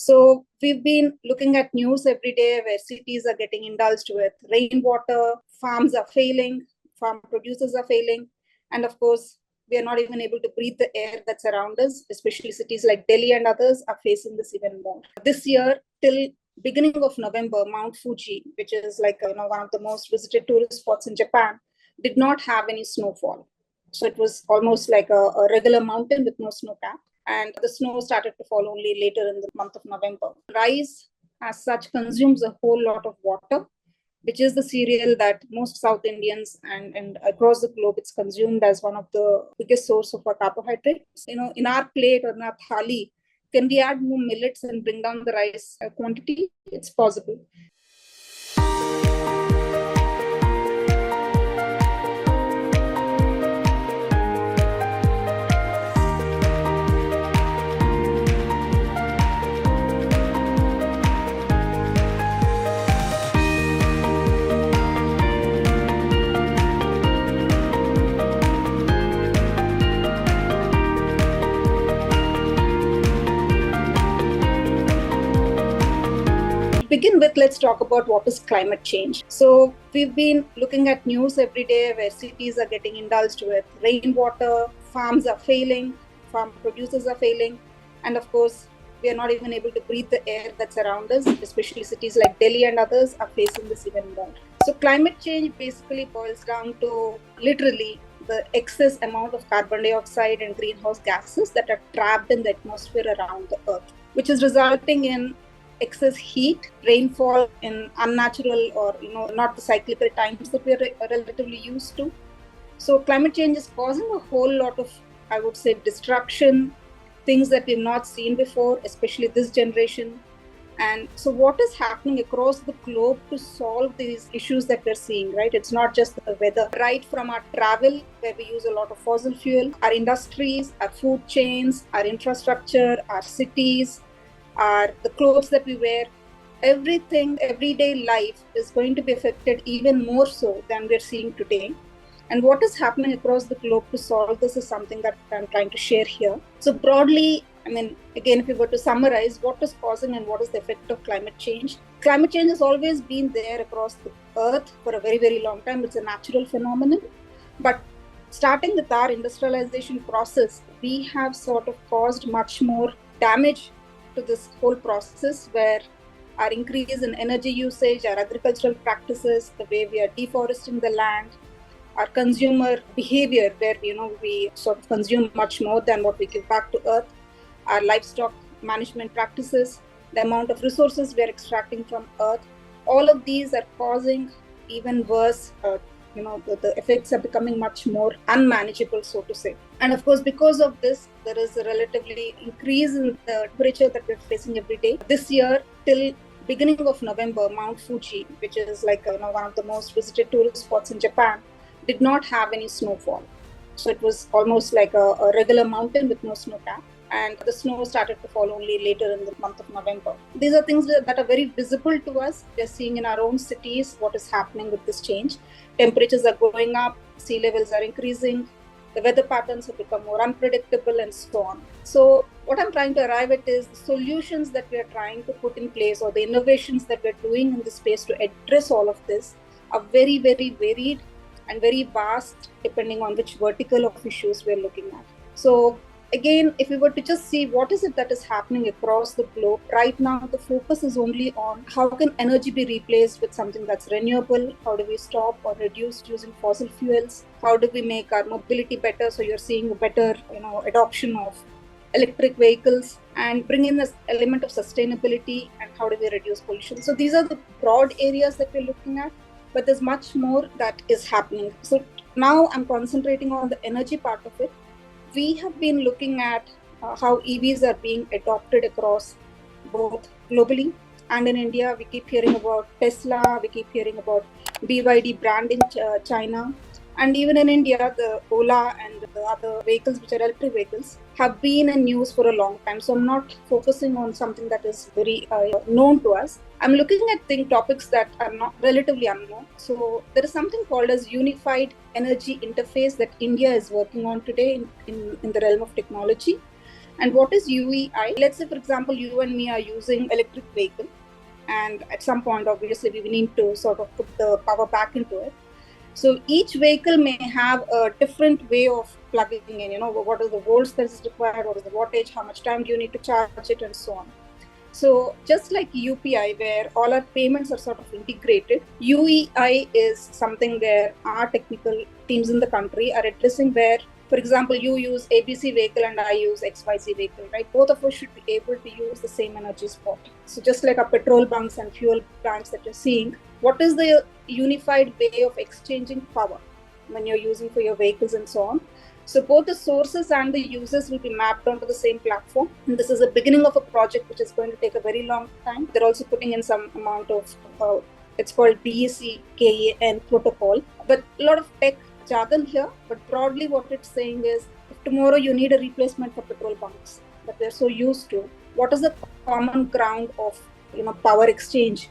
So we've been looking at news every day where cities are getting indulged with rainwater, farms are failing, farm producers are failing, and of course, we are not even able to breathe the air that's around us, especially cities like Delhi and others are facing this even more. This year, till beginning of November, Mount Fuji, which is like one of the most visited tourist spots in Japan, did not have any snowfall. So it was almost like a regular mountain with no snowcap, and the snow started to fall only later in the month of November. Rice, as such, consumes a whole lot of water, which is the cereal that most South Indians and across the globe it's consumed as one of the biggest source of our carbohydrates. In our plate or in our thali, can we add more millets and bring down the rice quantity? It's possible. Begin with, let's talk about what is climate change. So we've been looking at news every day where cities are getting indulged with rainwater, farms are failing, farm producers are failing, and of course, we are not even able to breathe the air that's around us, especially cities like Delhi and others are facing this even more. So climate change basically boils down to literally the excess amount of carbon dioxide and greenhouse gases that are trapped in the atmosphere around the earth, which is resulting in excess heat, rainfall in unnatural or not the cyclical times that we're relatively used to. So climate change is causing a whole lot of, I would say, destruction, things that we've not seen before, especially this generation. And so what is happening across the globe to solve these issues that we're seeing, right? It's not just the weather, right from our travel, where we use a lot of fossil fuel, our industries, our food chains, our infrastructure, our cities, the clothes that we wear, everything, everyday life is going to be affected even more so than we're seeing today. And what is happening across the globe to solve this is something that I'm trying to share here. So broadly, again, if we were to summarize what is causing and what is the effect of climate change. Climate change has always been there across the earth for a very, very long time. It's a natural phenomenon. But starting with our industrialization process, we have sort of caused much more damage to this whole process, where our increase in energy usage, our agricultural practices, the way we are deforesting the land, our consumer behavior, where we sort of consume much more than what we give back to earth, our livestock management practices, the amount of resources we are extracting from earth, all of these are causing even worse. The effects are becoming much more unmanageable, so to say. And of course, because of this, there is a relatively increase in the temperature that we're facing every day. This year, till beginning of November, Mount Fuji, which is like one of the most visited tourist spots in Japan, did not have any snowfall. So it was almost like a regular mountain with no snowcap. And the snow started to fall only later in the month of November. These are things that are very visible to us. We're seeing in our own cities what is happening with this change. Temperatures are going up, sea levels are increasing, the weather patterns have become more unpredictable, and so on. So what I'm trying to arrive at is the solutions that we are trying to put in place, or the innovations that we're doing in this space to address all of this, are very, very varied and very vast, depending on which vertical of issues we're looking at. So again, if we were to just see what is it that is happening across the globe, right now the focus is only on how can energy be replaced with something that's renewable, how do we stop or reduce using fossil fuels, how do we make our mobility better, so you're seeing a better adoption of electric vehicles, and bring in this element of sustainability, and how do we reduce pollution. So these are the broad areas that we're looking at, but there's much more that is happening. So now I'm concentrating on the energy part of it. We have been looking at how EVs are being adopted across both globally and in India. We keep hearing about Tesla, we keep hearing about BYD brand in China. And even in India, the Ola and the other vehicles, which are electric vehicles, have been in use for a long time. So I'm not focusing on something that is very known to us. I'm looking at topics that are not relatively unknown. So there is something called as unified energy interface that India is working on today in the realm of technology. And what is UEI? Let's say, for example, you and me are using electric vehicle, and at some point, obviously, we need to sort of put the power back into it. So each vehicle may have a different way of plugging in, what is the volts that is required, what is the wattage, how much time do you need to charge it, and so on. So just like UPI, where all our payments are sort of integrated, UEI is something where our technical teams in the country are addressing, where, for example, you use ABC vehicle and I use XYZ vehicle, right? Both of us should be able to use the same energy spot. So just like our petrol bunks and fuel plants that you're seeing, what is the unified way of exchanging power when you're using for your vehicles and so on? So both the sources and the users will be mapped onto the same platform. And this is the beginning of a project which is going to take a very long time. They're also putting in some amount of, it's called DEC-KAN protocol, but a lot of tech jargon here. But broadly what it's saying is, if tomorrow you need a replacement for petrol bunks that they're so used to, what is the common ground of power exchange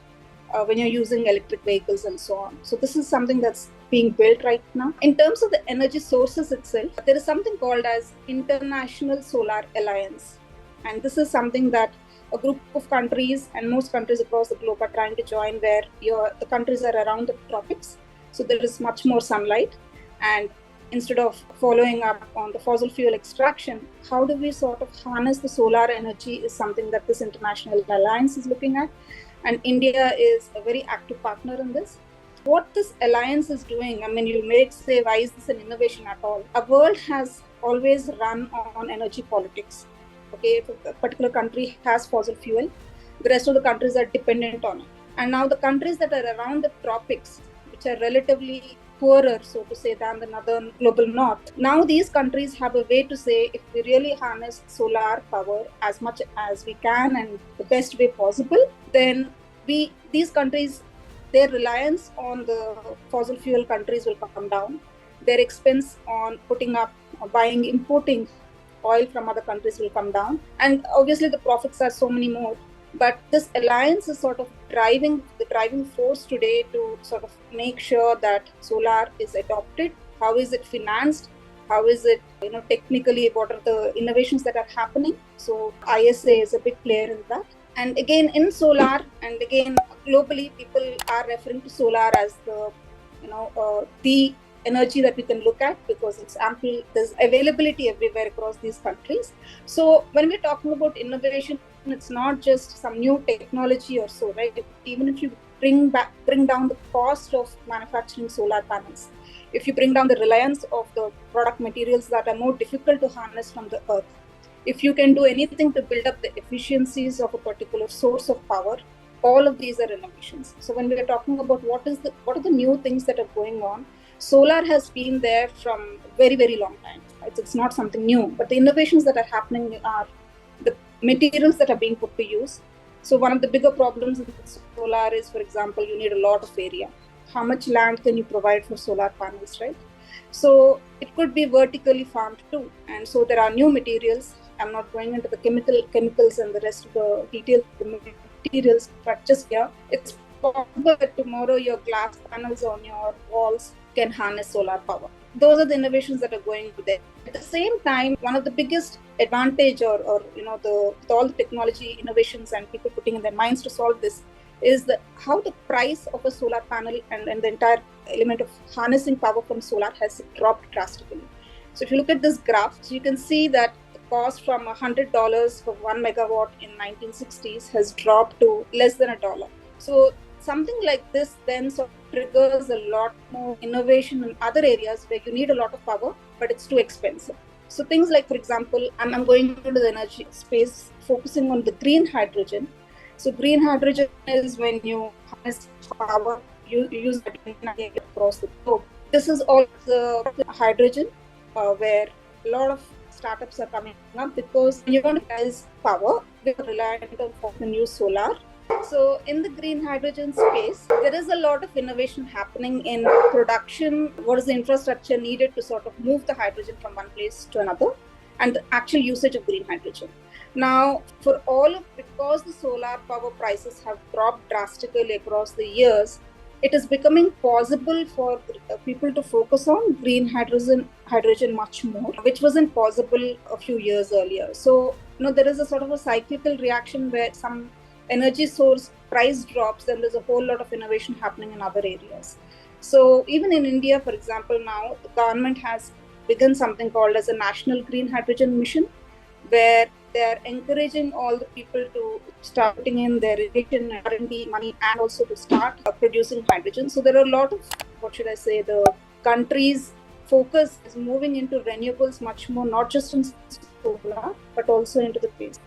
when you're using electric vehicles and so on? So this is something that's being built right now. In terms of the energy sources itself, there is something called as International Solar Alliance. And this is something that a group of countries and most countries across the globe are trying to join, where the countries are around the tropics. So there is much more sunlight. And instead of following up on the fossil fuel extraction, how do we sort of harness the solar energy is something that this international alliance is looking at. And India is a very active partner in this. What this alliance is doing, you may say, why is this an innovation at all? Our world has always run on energy politics. Okay, if a particular country has fossil fuel, the rest of the countries are dependent on it. And now the countries that are around the tropics, which are relatively poorer, so to say, than the northern global north, now these countries have a way to say, if we really harness solar power as much as we can and the best way possible, then these countries, their reliance on the fossil fuel countries will come down. Their expense on importing oil from other countries will come down. And obviously the profits are so many more. But this alliance is sort of the driving force today to sort of make sure that solar is adopted. How is it financed? How is it, technically, what are the innovations that are happening? So ISA is a big player in that. And again, in solar, and again, globally, people are referring to solar as the energy that we can look at, because it's ample, there's availability everywhere across these countries. So when we're talking about innovation, it's not just some new technology or so, right? Even if you bring down the cost of manufacturing solar panels, if you bring down the reliance of the product materials that are more difficult to harness from the earth, if you can do anything to build up the efficiencies of a particular source of power, all of these are innovations. So when we are talking about what are the new things that are going on, solar has been there from very, very long time. It's not something new, but the innovations that are happening are the materials that are being put to use. So one of the bigger problems in solar is, for example, you need a lot of area. How much land can you provide for solar panels, right? So it could be vertically farmed too. And so there are new materials. I'm not going into the chemicals and the rest of the detailed materials, but just here, it's possible that tomorrow your glass panels on your walls can harness solar power. Those are the innovations that are going there. At the same time, one of the biggest advantage or all the technology innovations and people putting in their minds to solve this is how the price of a solar panel and the entire element of harnessing power from solar has dropped drastically. So if you look at this graph, you can see that the cost from $100 for 1 megawatt in 1960s has dropped to less than $1. So something like this then sort of triggers a lot more innovation in other areas where you need a lot of power, but it's too expensive. So things like, for example, I'm going into the energy space, focusing on the green hydrogen. So green hydrogen is when you harness power, you use hydrogen across the globe. This is all the hydrogen where a lot of startups are coming up, because when you want to utilize power, we are reliant on fossil use solar. So in the green hydrogen space, there is a lot of innovation happening in production. What is the infrastructure needed to sort of move the hydrogen from one place to another, and the actual usage of green hydrogen. Now, because the solar power prices have dropped drastically across the years, it is becoming possible for people to focus on green hydrogen much more, which wasn't possible a few years earlier. So, there is a sort of a cyclical reaction where some energy source price drops, then there's a whole lot of innovation happening in other areas. So even in India, for example, now the government has begun something called as a National Green Hydrogen Mission, where they are encouraging all the people to start putting in their innovation and R&D money and also to start producing hydrogen. So there are a lot of, the country's focus is moving into renewables much more, not just in solar, but also into the space.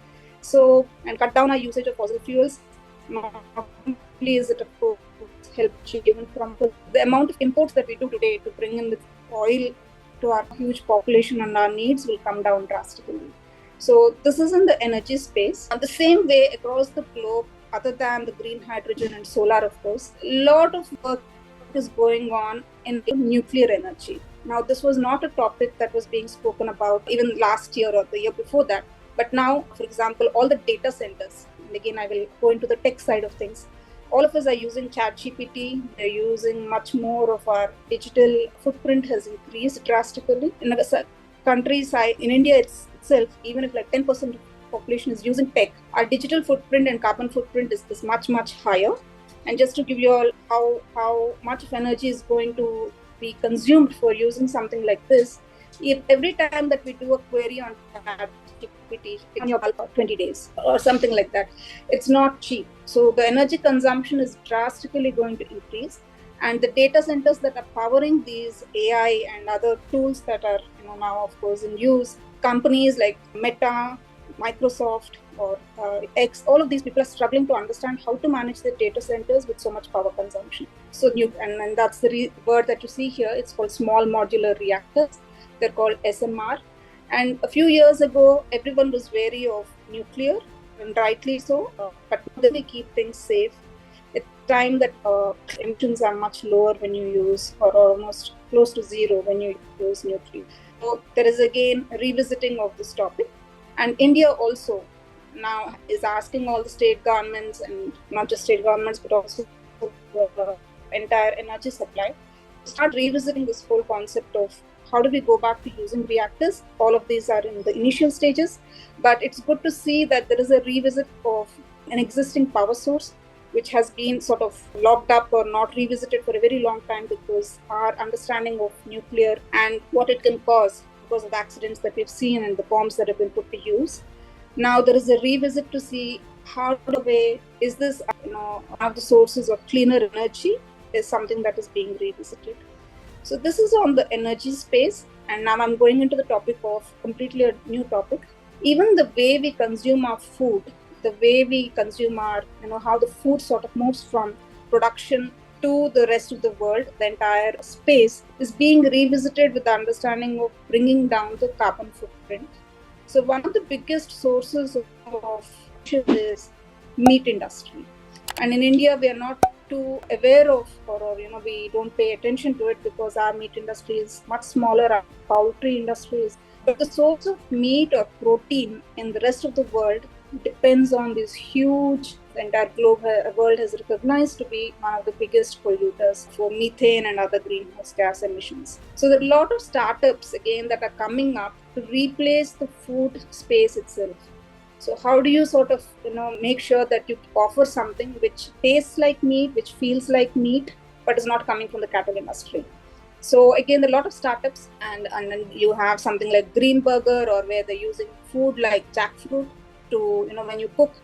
So, and cut down our usage of fossil fuels. Not only is it, of course, help even from the amount of imports that we do today to bring in the oil to our huge population and our needs will come down drastically. So this is in the energy space. And the same way across the globe, other than the green hydrogen and solar, of course, a lot of work is going on in nuclear energy. Now, this was not a topic that was being spoken about even last year or the year before that. But now, for example, all the data centers, and again, I will go into the tech side of things. All of us are using ChatGPT. They're using much more of our digital footprint has increased drastically. In countries, in India itself, even if like 10% of population is using tech, our digital footprint and carbon footprint is much, much higher. And just to give you all how much of energy is going to be consumed for using something like this, if every time that we do a query on ChatGPT, on your bulb for 20 days or something like that, it's not cheap. So the energy consumption is drastically going to increase. And the data centers that are powering these AI and other tools that are now, of course, in use, companies like Meta, Microsoft, or X, all of these people are struggling to understand how to manage their data centers with so much power consumption. So and that's the word that you see here. It's called small modular reactors. They're called SMR. And a few years ago, everyone was wary of nuclear, and rightly so. But they keep things safe. It's time that emissions are much lower when you use, or almost close to zero when you use nuclear. So there is again a revisiting of this topic. And India also now is asking all the state governments, and not just state governments, but also the entire energy supply, to start revisiting this whole concept of how do we go back to using reactors. All of these are in the initial stages, but it's good to see that there is a revisit of an existing power source, which has been sort of locked up or not revisited for a very long time because our understanding of nuclear and what it can cause because of accidents that we've seen and the bombs that have been put to use. Now there is a revisit to see how is this, one of the sources of cleaner energy is something that is being revisited. So this is on the energy space. And now I'm going into the topic of completely a new topic. Even the way we consume our food, the way we consume our, how the food sort of moves from production to the rest of the world, the entire space is being revisited with the understanding of bringing down the carbon footprint. So one of the biggest sources of is meat industry. And in India, we are not too aware of, or we don't pay attention to it because our meat industry is much smaller, our poultry industry is. But the source of meat or protein in the rest of the world depends on this huge, the entire world has recognized to be one of the biggest polluters for methane and other greenhouse gas emissions. So there are a lot of startups, again, that are coming up to replace the food space itself. So how do you sort of, make sure that you offer something which tastes like meat, which feels like meat, but is not coming from the cattle industry? So again, there are a lot of startups, and then you have something like Green Burger, or where they're using food like jackfruit to, when you cook.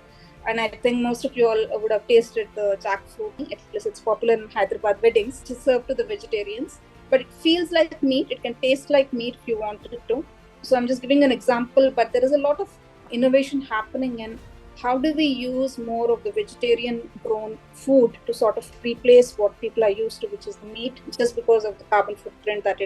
And I think most of you all would have tasted the jackfruit. At least it's popular in Hyderabad weddings to serve to the vegetarians. But it feels like meat. It can taste like meat if you wanted it to. So I'm just giving an example, but there is a lot of innovation happening in how do we use more of the vegetarian grown food to sort of replace what people are used to, which is the meat, just because of the carbon footprint that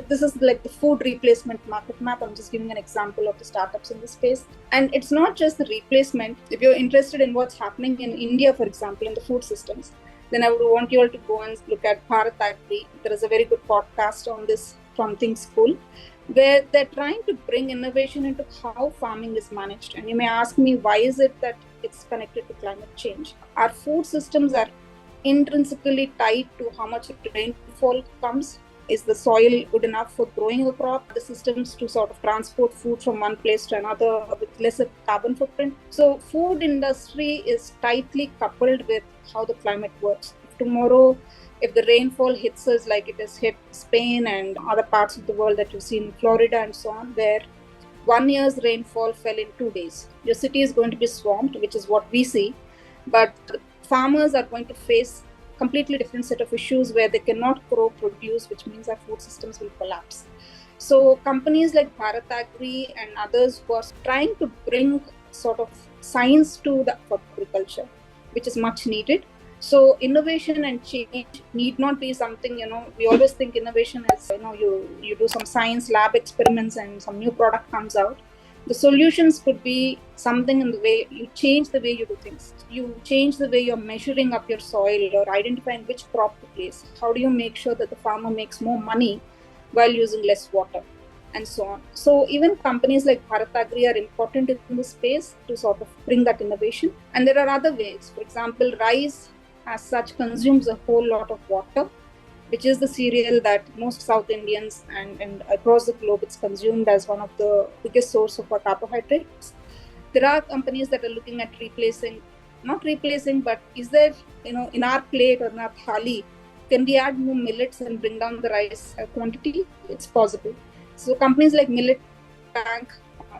this is like the food replacement market map. I'm just giving an example of the startups in this space. And it's not just the replacement. If you're interested in what's happening in India, for example, in the food systems, then I would want you all to go and look at Bharat Agri. There is a very good podcast on this from Think School, where they're trying to bring innovation into how farming is managed. And you may ask me, why is it that it's connected to climate change? Our food systems are intrinsically tied to how much rainfall comes. Is the soil good enough for growing a crop? The systems to sort of transport food from one place to another with lesser carbon footprint. So food industry is tightly coupled with how the climate works. If the rainfall hits us like it has hit Spain and other parts of the world that you've seen, Florida and so on, where 1 year's rainfall fell in 2 days, your city is going to be swamped, which is what we see. But farmers are going to face completely different set of issues where they cannot grow produce, which means our food systems will collapse. So companies like Bharat Agri and others who are trying to bring sort of science to the agriculture, which is much needed. So innovation and change need not be something, we always think innovation is, you do some science lab experiments and some new product comes out. The solutions could be something in the way you change the way you do things. You change the way you're measuring up your soil or identifying which crop to place. How do you make sure that the farmer makes more money while using less water, and so on. So even companies like Bharat Agri are important in this space to sort of bring that innovation. And there are other ways. For example, rice as such consumes a whole lot of water, which is the cereal that most South Indians and across the globe it's consumed as one of the biggest source of our carbohydrates. There are companies that are looking at not replacing, but is there, in our plate or in our thali, can we add more millets and bring down the rice quantity? It's possible. So companies like Millet Bank,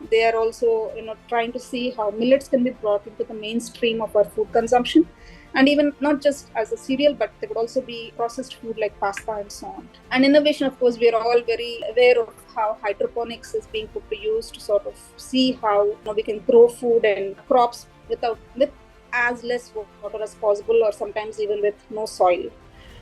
they are also, trying to see how millets can be brought into the mainstream of our food consumption. And even not just as a cereal, but there would also be processed food like pasta and so on. And innovation, of course, we are all very aware of how hydroponics is being put to use to sort of see how we can grow food and crops with as less water as possible, or sometimes even with no soil.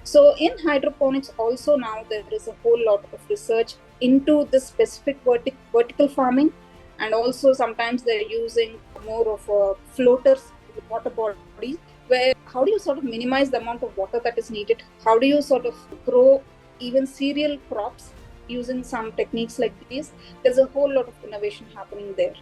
So in hydroponics also now there is a whole lot of research into the specific vertical farming, and also sometimes they're using more of floaters with water bodies, where how do you sort of minimize the amount of water that is needed? How do you sort of grow even cereal crops using some techniques like these? There's a whole lot of innovation happening there.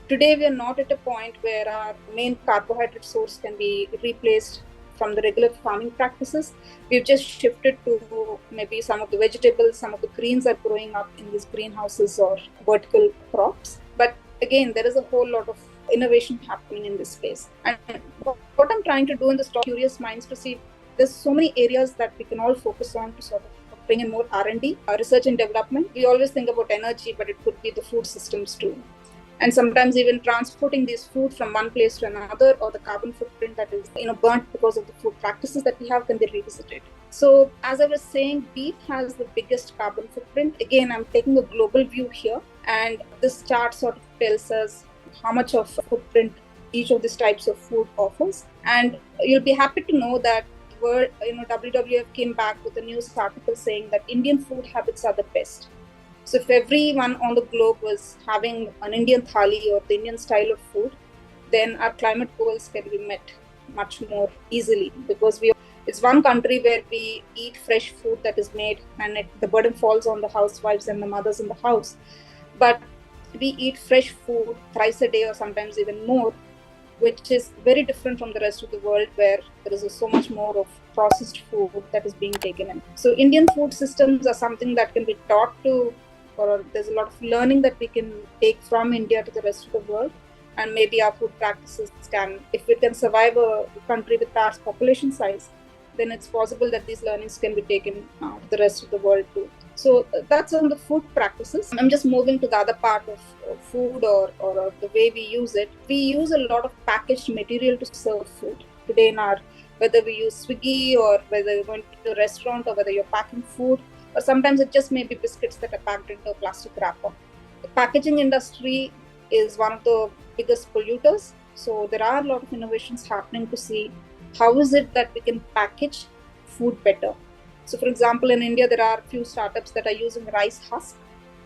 Today, we are not at a point where our main carbohydrate source can be replaced from the regular farming practices. We've just shifted to maybe some of the vegetables, some of the greens are growing up in these greenhouses or vertical crops. But again, there is a whole lot of innovation happening in this space. And what I'm trying to do in this talk, curious minds, to see there's so many areas that we can all focus on to sort of bring in more R&D, research and development. We always think about energy, but it could be the food systems too. And sometimes even transporting these food from one place to another, or the carbon footprint that is burnt because of the food practices that we have, can be revisited. So as I was saying, beef has the biggest carbon footprint. Again, I'm taking a global view here, and this chart sort of tells us how much of footprint each of these types of food offers. And you'll be happy to know that WWF came back with a news article saying that Indian food habits are the best. So if everyone on the globe was having an Indian thali or the Indian style of food, then our climate goals can be met much more easily, because it's one country where we eat fresh food that is made, and the burden falls on the housewives and the mothers in the house. But we eat fresh food thrice a day or sometimes even more, which is very different from the rest of the world, where there is so much more of processed food that is being taken in. So Indian food systems are something that can be taught to, or there's a lot of learning that we can take from India to the rest of the world. And maybe our food practices if it can survive a country with vast population size, then it's possible that these learnings can be taken to the rest of the world too. So that's on the food practices. I'm just moving to the other part of food or the way we use it. We use a lot of packaged material to serve food today whether we use Swiggy, or whether you're going to a restaurant, or whether you're packing food, or sometimes it just may be biscuits that are packed into a plastic wrapper. The packaging industry is one of the biggest polluters. So there are a lot of innovations happening to see how is it that we can package food better. So for example, in India, there are a few startups that are using rice husk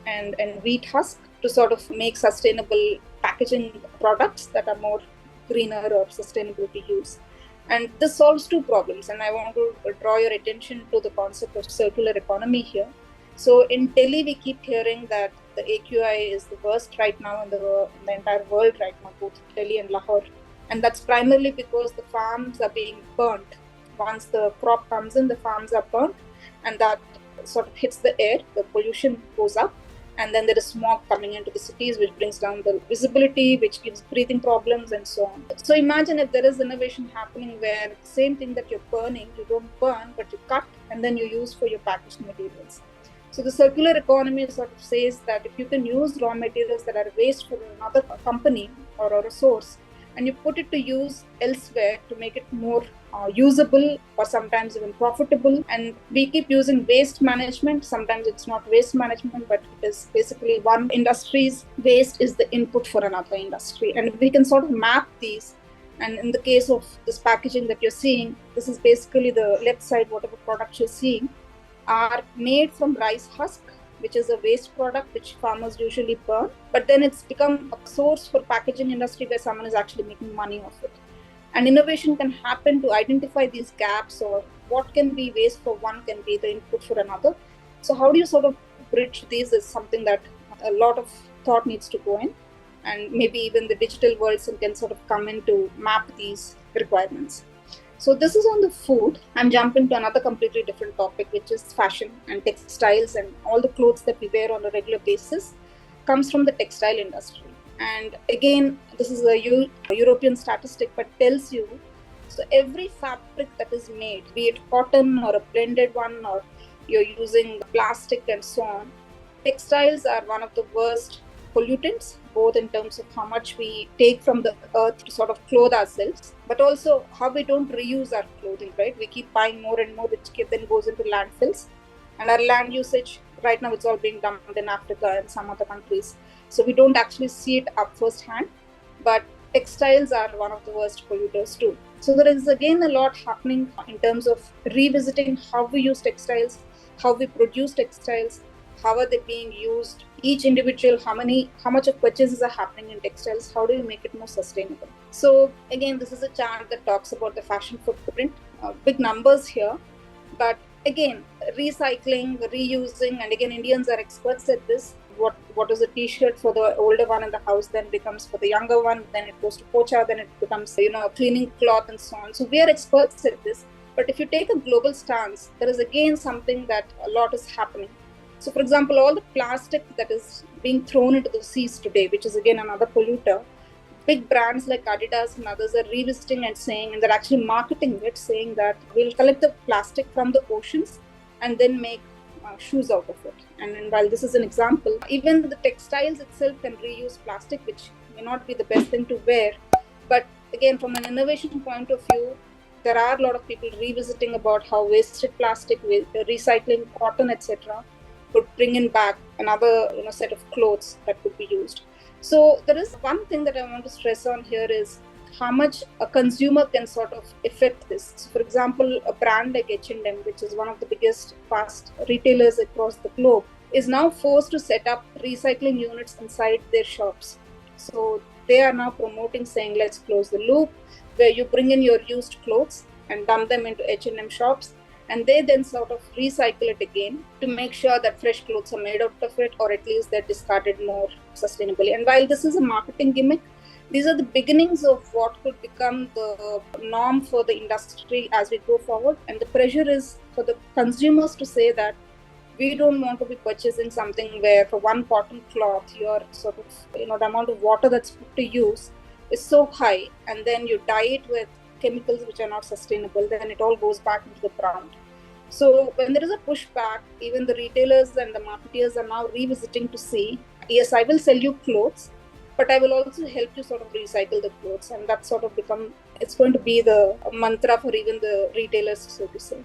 and wheat husk to sort of make sustainable packaging products that are more greener or sustainable to use. And this solves two problems. And I want to draw your attention to the concept of circular economy here. So in Delhi, we keep hearing that the AQI is the worst right now in the entire world right now, both Delhi and Lahore. And that's primarily because the farms are being burnt once the crop comes in, the farms are burnt, and that sort of hits the air, the pollution goes up, and then there is smog coming into the cities, which brings down the visibility, which gives breathing problems, and so on. So imagine if there is innovation happening where the same thing that you're burning, you don't burn, but you cut and then you use for your packaging materials. So the circular economy sort of says that if you can use raw materials that are waste for another company or a resource, and you put it to use elsewhere to make it more usable or sometimes even profitable. And we keep using waste management. Sometimes it's not waste management, but it is basically one industry's waste is the input for another industry. And we can sort of map these. And in the case of this packaging that you're seeing, this is basically the left side, whatever product you're seeing, are made from rice husk, which is a waste product which farmers usually burn, but then it's become a source for packaging industry where someone is actually making money off it. And innovation can happen to identify these gaps, or what can be waste for one can be the input for another. So how do you sort of bridge these is something that a lot of thought needs to go in, and maybe even the digital world can sort of come in to map these requirements. So this is on the food. I'm jumping to another completely different topic, which is fashion and textiles, and all the clothes that we wear on a regular basis comes from the textile industry. And again, this is a European statistic, but tells you, so every fabric that is made, be it cotton or a blended one, or you're using plastic and so on, textiles are one of the worst pollutants, both in terms of how much we take from the earth to sort of clothe ourselves, but also how we don't reuse our clothing, right? We keep buying more and more, which then goes into landfills. And our land usage, right now, it's all being dumped in Africa and some other countries. So we don't actually see it up firsthand, but textiles are one of the worst polluters too. So there is again a lot happening in terms of revisiting how we use textiles, how we produce textiles, how are they being used, each individual, how much of purchases are happening in textiles, how do you make it more sustainable? So again, this is a chart that talks about the fashion footprint, big numbers here, but again, recycling, reusing, and again, Indians are experts at this. What is a t-shirt for the older one in the house then becomes for the younger one, then it goes to pocha, then it becomes, a cleaning cloth and so on. So we are experts at this. But if you take a global stance, there is again something that a lot is happening. So for example, all the plastic that is being thrown into the seas today, which is again another polluter, big brands like Adidas and others are revisiting and saying, and they're actually marketing it, saying that we'll collect the plastic from the oceans and then make shoes out of it. And while this is an example, even the textiles itself can reuse plastic, which may not be the best thing to wear. But again, from an innovation point of view, there are a lot of people revisiting about how wasted plastic, recycling cotton, etc., could bring in back another set of clothes that could be used. So there is one thing that I want to stress on here is how much a consumer can sort of affect this. So for example, a brand like H&M, which is one of the biggest fast retailers across the globe, is now forced to set up recycling units inside their shops. So they are now promoting, saying, let's close the loop, where you bring in your used clothes and dump them into H&M shops, and they then sort of recycle it again to make sure that fresh clothes are made out of it, or at least they're discarded more sustainably. And while this is a marketing gimmick, these are the beginnings of what could become the norm for the industry as we go forward. And the pressure is for the consumers to say that we don't want to be purchasing something where for one cotton cloth, your sort of, the amount of water that's put to use is so high, and then you dye it with chemicals which are not sustainable, then it all goes back into the ground. So when there is a pushback, even the retailers and the marketeers are now revisiting to see, yes, I will sell you clothes, but I will also help you sort of recycle the clothes. And that's sort of it's going to be the mantra for even the retailers, so to say.